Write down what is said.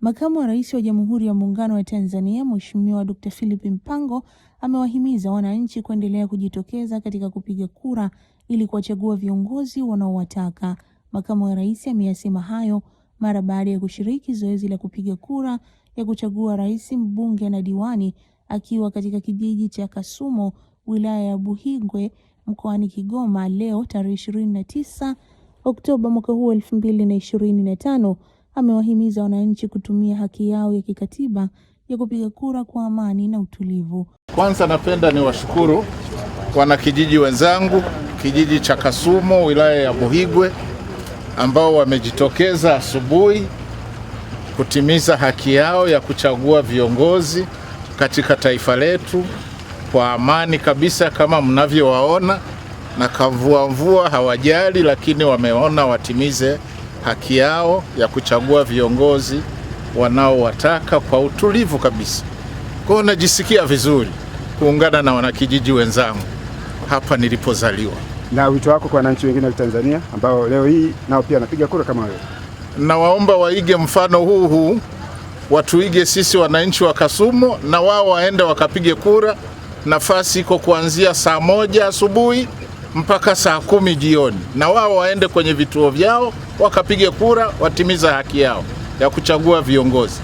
Makamu wa Rais wa Jamhuri ya Muungano wa Tanzania, Mheshimiwa Dr. Philip Mpango amewahimiza wananchi kuendelea kujitokeza katika kupiga kura ili kuwachagua viongozi wanaowataka. Makamu wa Rais ameyasema hayo mara baada ya kushiriki zoezi la kupiga kura ya kuchagua rais, mbunge na diwani akiwa katika kijiji cha Kasumo, wilaya ya Buhigwe, mkoani Kigoma leo tarehe 29 Oktoba mwaka huu 2025. Amewahimiza wananchi kutumia haki yao ya kikatiba ya kupiga kura kwa amani na utulivu. Kwanza napenda niwashukuru wanakijiji wenzangu kijiji cha Kasumo wilaya ya Buhigwe ambao wamejitokeza asubuhi kutimiza haki yao ya kuchagua viongozi katika taifa letu kwa amani kabisa, kama mnavyowaona, na mvua hawajali, lakini wameona watimize haki yao ya kuchagua viongozi wanaowataka kwa utulivu kabisa. Kwa hiyo najisikia vizuri kuungana na wanakijiji wenzangu hapa nilipozaliwa. Na wito wako kwa wananchi wengine wa Tanzania ambao leo hii nao pia wanapiga kura kama wewe? Nawaomba waige mfano huu, watuige sisi wananchi wa Kasumo, na wao waende wakapige kura. Nafasi iko kuanzia saa 1 asubuhi mpaka saa 10 jioni, na wao waende kwenye vituo vyao wakapige kura, watimiza haki yao ya kuchagua viongozi.